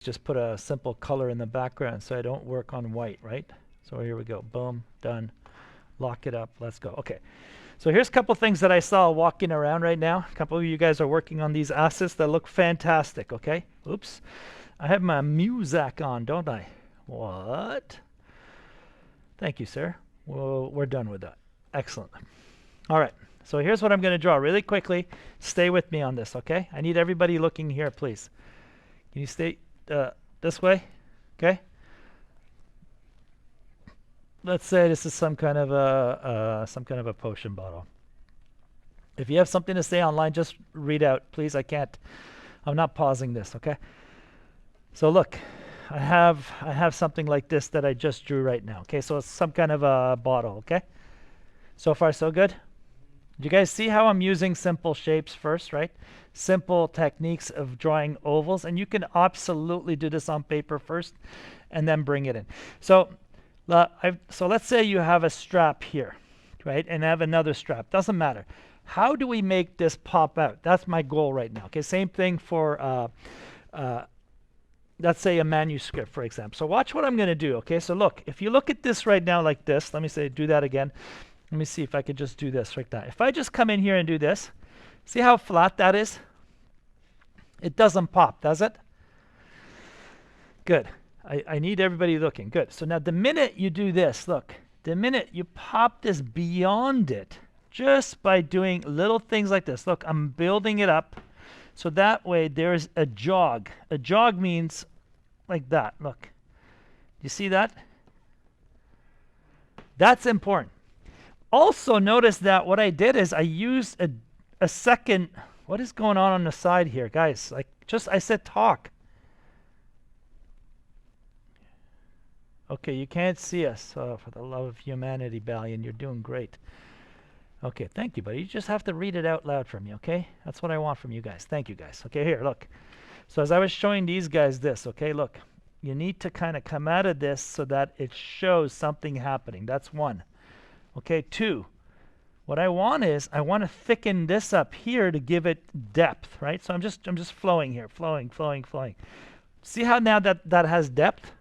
just put a simple color in the background so I don't work on white, right? So here we go. Boom, done. Lock it up. Let's go. Okay. So here's a couple things that I saw walking around right now. A couple of you guys are working on these assets that look fantastic, okay? Oops. I have my Muzak on, don't I? What? Thank you, sir. Well, we're done with that. Excellent. All right. So here's what I'm going to draw really quickly. Stay with me on this, okay? I need everybody looking here, please. Can you stay this way? Okay. Let's say this is some kind of a potion bottle. If you have something to say online, just read out, please. I'm not pausing this, okay? So look, I have something like this that I just drew right now. Okay, so it's some kind of a bottle. Okay, so far so good. Do you guys see how I'm using simple shapes first, right? Simple techniques of drawing ovals, and you can absolutely do this on paper first and then bring it in. So let's say you have a strap here, right, and have another strap. Doesn't matter. How do we make this pop out? That's my goal right now. Okay, same thing for let's say a manuscript, for example. So watch what I'm going to do. Okay, so look, if you look at this right now like this, let me say do that again. Let me see if I could just do this like that. If I just come in here and do this, see how flat that is? It doesn't pop, does it? Good. I need everybody looking. Good. So now the minute you do this, look, the minute you pop this beyond it, just by doing little things like this. Look, I'm building it up. So that way there's a jog. A jog means like that. Look. You see that? That's important. Also notice that what I did is I used a second. What is going on the side here, guys? Like I said talk. Okay, you can't see us. Oh, for the love of humanity, Balian, you're doing great. Okay, thank you, buddy. You just have to read it out loud for me, okay? That's what I want from you guys. Thank you, guys. Okay, here, look. So as I was showing these guys this, okay, look. You need to kind of come out of this so that it shows something happening. That's one. Okay, two. What I want is I want to thicken this up here to give it depth, right? So I'm just flowing here, flowing. See how now that has depth?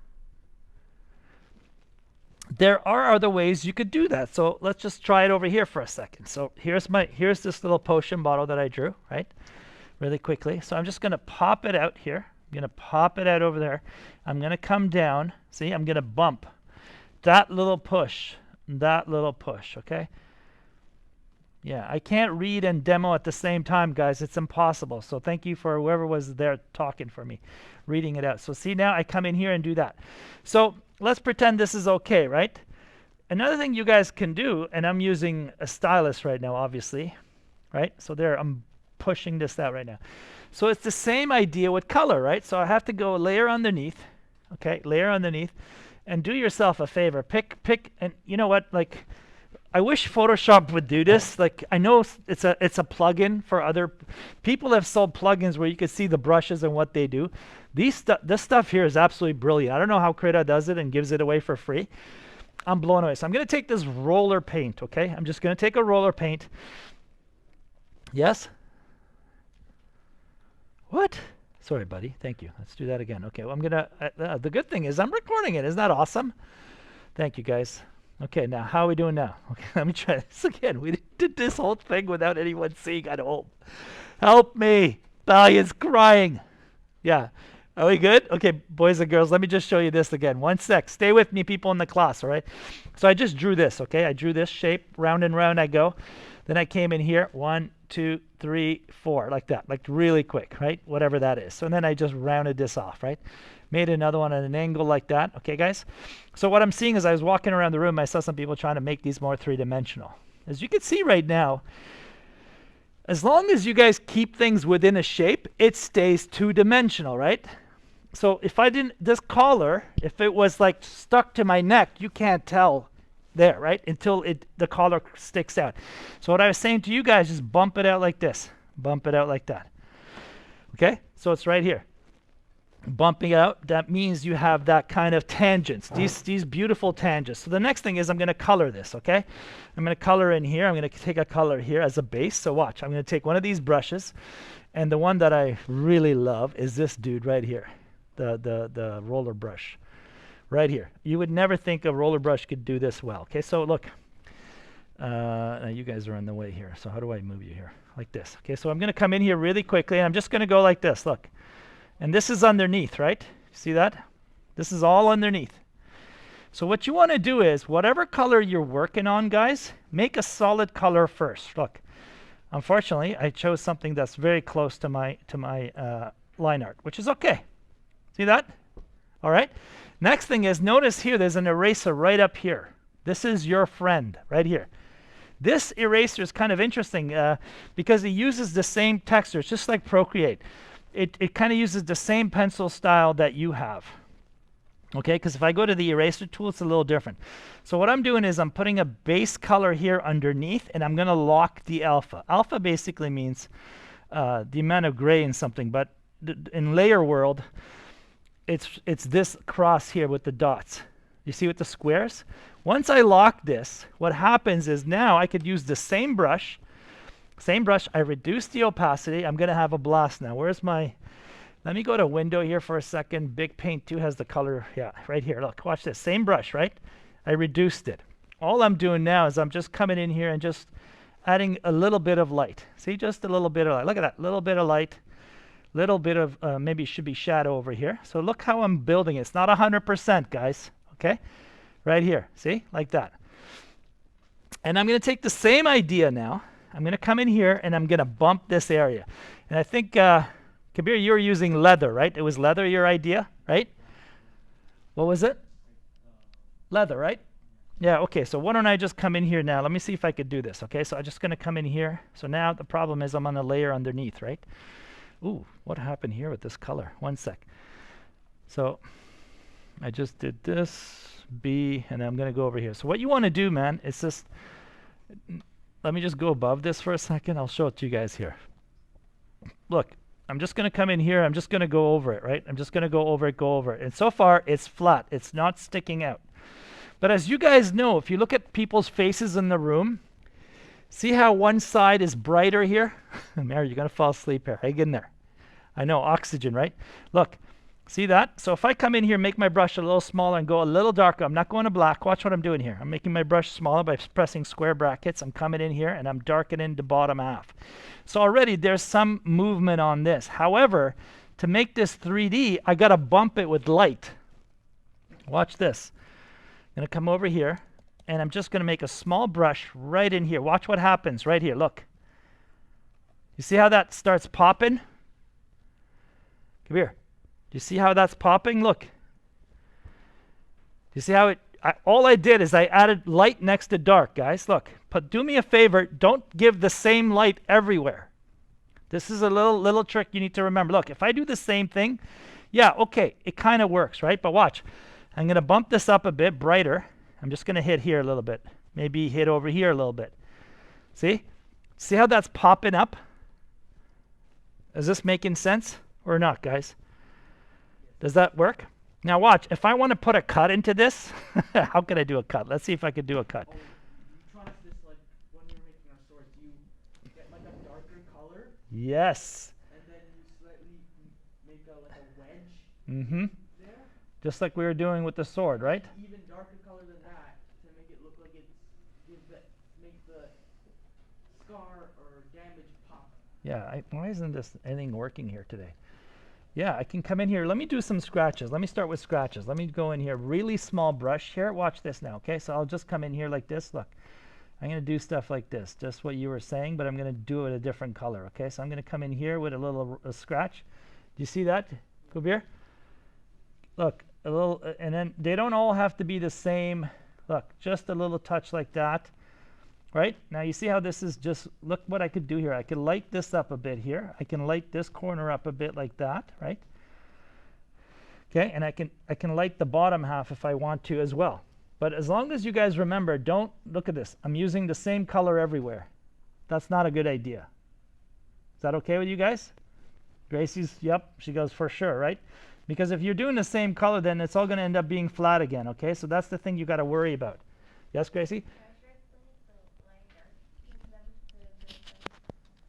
There are other ways you could do that. So let's just try it over here for a second. So here's this little potion bottle that I drew, right? Really quickly. So I'm just going to pop it out here. I'm going to pop it out over there. I'm going to come down. See, I'm going to bump that little push, okay? Yeah, I can't read and demo at the same time, guys. It's impossible. So thank you for whoever was there talking for me, reading it out. So see, now I come in here and do that. So let's pretend this is okay, right? Another thing you guys can do, and I'm using a stylus right now, obviously, right? So there, I'm pushing this out right now. So it's the same idea with color, right? So I have to go layer underneath, okay? Layer underneath, and do yourself a favor. Pick, and you know what? Like, I wish Photoshop would do this. Like, I know it's a plugin for other people have sold plugins where you can see the brushes and what they do. This stuff here is absolutely brilliant. I don't know how Krita does it and gives it away for free. I'm blown away. So I'm going to take this roller paint, okay? I'm just going to take a roller paint. Yes? What? Sorry, buddy. Thank you. Let's do that again. Okay, well, I'm going to... the good thing is I'm recording it. Isn't that awesome? Thank you, guys. Okay, now how are we doing now? Okay, let me try this again. We did this whole thing without anyone seeing at home. Help me. Valiant's crying. Yeah. Are we good? Okay, boys and girls, let me just show you this again. One sec. Stay with me, people in the class, all right? So I just drew this, okay? I drew this shape. Round and round I go. Then I came in here. 1, 2, 3, 4. Like that. Like really quick, right? Whatever that is. So and then I just rounded this off, right? Made another one at an angle like that. Okay, guys? So what I'm seeing is I was walking around the room, I saw some people trying to make these more three-dimensional. As you can see right now, as long as you guys keep things within a shape, it stays two-dimensional, right? So if I didn't, this collar, if it was like stuck to my neck, you can't tell there, right? Until the collar sticks out. So what I was saying to you guys is bump it out like this. Bump it out like that. Okay? So it's right here. Bumping out, that means you have that kind of tangents, these beautiful tangents. So the next thing is I'm going to color this, okay? I'm going to color in here. I'm going to take a color here as a base. So watch, I'm going to take one of these brushes, and the one that I really love is this dude right here. the roller brush. Right here. You would never think a roller brush could do this well. Okay, so look. Now you guys are in the way here. So how do I move you here? Like this. Okay, so I'm going to come in here really quickly, and I'm just going to go like this. Look. And this is underneath, right? See that? This is all underneath. So what you want to do is, whatever color you're working on, guys, make a solid color first. Look. Unfortunately, I chose something that's very close to my line art, which is okay. See that? All right. Next thing is, notice here there's an eraser right up here. This is your friend right here. This eraser is kind of interesting because it uses the same texture. It's just like Procreate. It kind of uses the same pencil style that you have. Okay, because if I go to the eraser tool, it's a little different. So what I'm doing is I'm putting a base color here underneath, and I'm going to lock the alpha. Alpha basically means the amount of gray in something, but in layer world, it's this cross here with the dots. You see with the squares? Once I lock this, what happens is now I could use the same brush. I reduce the opacity. I'm going to have a blast now. Where's my... Let me go to window here for a second. Big Paint 2 has the color, yeah, right here. Look, watch this. Same brush, right? I reduced it. All I'm doing now is I'm just coming in here and just adding a little bit of light. See, just a little bit of light. Look at that, little bit of light. Little bit of, maybe should be shadow over here. So look how I'm building it. It's not 100%, guys, okay? Right here, see, like that. And I'm going to take the same idea now. I'm going to come in here and I'm going to bump this area. And I think, Kabir, you were using leather, right? It was leather, your idea, right? What was it? Leather, right? Yeah, okay, so why don't I just come in here now? Let me see if I could do this, okay? So I'm just going to come in here. So now the problem is I'm on the layer underneath, right? Ooh, what happened here with this color? One sec. So I just did this, B, and I'm going to go over here. So what you want to do, man, is just, let me just go above this for a second. I'll show it to you guys here. Look, I'm just going to come in here. I'm just going to go over it, right? I'm just going to go over it. And so far, it's flat. It's not sticking out. But as you guys know, if you look at people's faces in the room, see how one side is brighter here? Mary, you're going to fall asleep here. Hang in there. I know, oxygen, right? Look, see that? So if I come in here, make my brush a little smaller and go a little darker, I'm not going to black. Watch what I'm doing here. I'm making my brush smaller by pressing square brackets. I'm coming in here and I'm darkening the bottom half. So already there's some movement on this. However, to make this 3D, I got to bump it with light. Watch this. I'm going to come over here. And I'm just going to make a small brush right in here. Watch what happens right here. Look. You see how that starts popping? Come here. Do you see how that's popping? Look. Do you see how it... all I did is I added light next to dark, guys. Look. But do me a favor. Don't give the same light everywhere. This is a little trick you need to remember. Look, if I do the same thing, yeah, okay, it kind of works, right? But watch. I'm going to bump this up a bit brighter. I'm just going to hit here a little bit. Maybe hit over here a little bit. See? See how that's popping up? Is this making sense or not, guys? Does that work? Now watch. If I want to put a cut into this, how can I do a cut? Let's see if I could do a cut. Oh, you try this like when you're making our swords. You get like a darker color. Yes. And then you slightly make like a wedge. Mm-hmm. There. Just like we were doing with the sword, right? Even darker color than that to make it look like it's make the scar or damage pop. Yeah, why isn't this anything working here today? Yeah, I can come in here. Let me do some scratches. Let me start with scratches. Let me go in here. Really small brush here. Watch this now, okay? So I'll just come in here like this. Look, I'm going to do stuff like this. Just what you were saying, but I'm going to do it a different color, okay? So I'm going to come in here with a little scratch. Do you see that, Kabir? Look, a little, and then they don't all have to be the same. Look, just a little touch like that. Right? Now you see how this is just, look what I could do here. I could light this up a bit here. I can light this corner up a bit like that, right? Okay, and I can light the bottom half if I want to as well. But as long as you guys remember, don't, look at this. I'm using the same color everywhere. That's not a good idea. Is that okay with you guys? Gracie's, yep, she goes for sure, right? Because if you're doing the same color, then it's all going to end up being flat again, okay? So that's the thing you got to worry about. Yes, Gracie?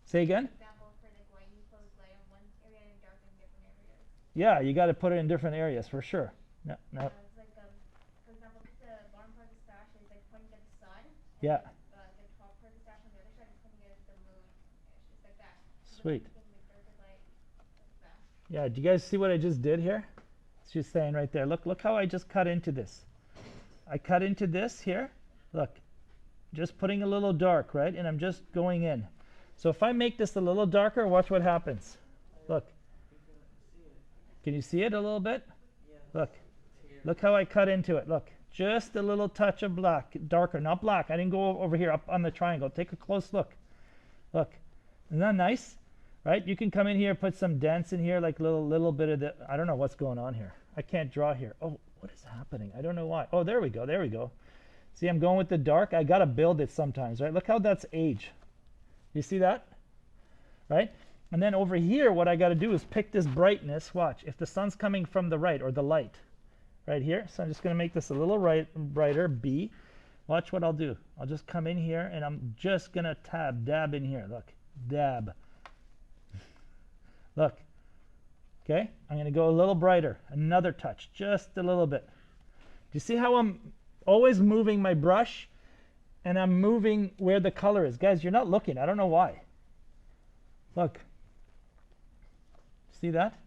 Say again? Yeah, you got to put it in different areas for sure. No, no. It's like, for example, the bottom part of the stash is like pointing at the sun. And Yeah. the top part of the stash on the other side is pointing at the moon. It's just like that. Sweet. So the darker light, like that. Yeah, do you guys see what I just did here? It's just saying right there. Look how I just cut into this. I cut into this here. Look, just putting a little dark, right? And I'm just going in. So if I make this a little darker, watch what happens. Look, You can see it. can you see it a little bit? Yeah. Look, It's here. look how I cut into it. Look, just a little touch of black, darker, not black. I didn't go over here up on the triangle. Take a close look. Look, isn't that nice? Right? You can come in here, put some dents in here, like little bit of the, I don't know what's going on here. I can't draw here. Oh, what is happening? I don't know why. Oh, there we go. There we go. See, I'm going with the dark. I got to build it sometimes, right? Look how that's age. You see that? Right? And then over here, what I got to do is pick this brightness. Watch, if the sun's coming from the right or the light, right here. So I'm just going to make this a little brighter, B. Watch what I'll do. I'll just come in here and I'm just going to dab in here. Look, dab. Look. Okay, I'm going to go a little brighter. Another touch, just a little bit. Do you see how I'm always moving my brush and I'm moving where the color is? Guys, you're not looking. I don't know why. Look. See that?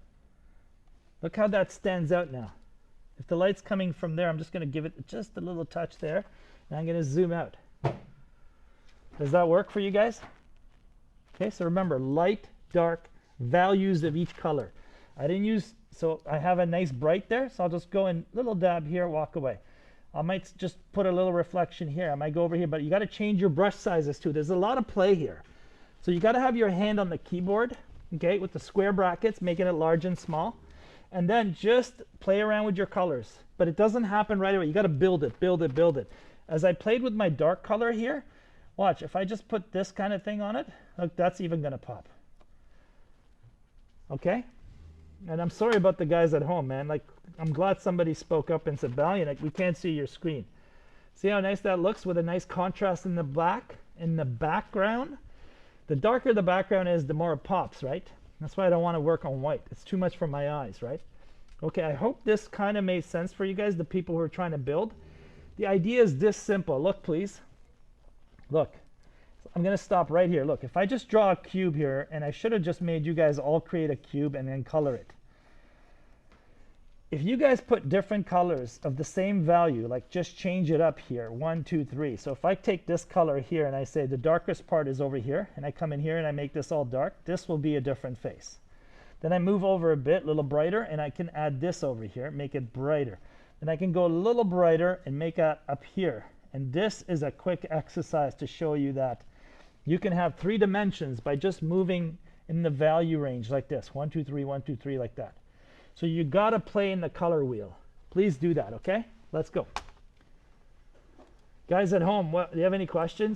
Look how that stands out now. If the light's coming from there, I'm just going to give it just a little touch there. And I'm going to zoom out. Does that work for you guys? Okay, so remember, light, dark, values of each color. I didn't use, so I have a nice bright there, so I'll just go in, little dab here, walk away. I might just put a little reflection here. I might go over here, but you got to change your brush sizes too. There's a lot of play here. So you got to have your hand on the keyboard, okay, with the square brackets, making it large and small. And then just play around with your colors. But it doesn't happen right away. You got to build it, build it, build it. As I played with my dark color here, watch, if I just put this kind of thing on it, look, that's even going to pop. Okay? And I'm sorry about the guys at home, man. Like, I'm glad somebody spoke up and said, Valiant, like, we can't see your screen. See how nice that looks with a nice contrast in the black, in the background? The darker the background is, the more it pops, right? That's why I don't want to work on white. It's too much for my eyes, right? Okay, I hope this kind of made sense for you guys, the people who are trying to build. The idea is this simple. Look, please. Look. I'm going to stop right here. Look, if I just draw a cube here, and I should have just made you guys all create a cube and then color it. If you guys put different colors of the same value, like just change it up here, 1, 2, 3. So if I take this color here and I say the darkest part is over here, and I come in here and I make this all dark, this will be a different face. Then I move over a bit, a little brighter, and I can add this over here, make it brighter. Then I can go a little brighter and make it up here. And this is a quick exercise to show you that you can have 3 dimensions by just moving in the value range like this. 1, 2, 3, 1, 2, 3, like that. So you got to play in the color wheel. Please do that, okay? Let's go. Guys at home, do you have any questions?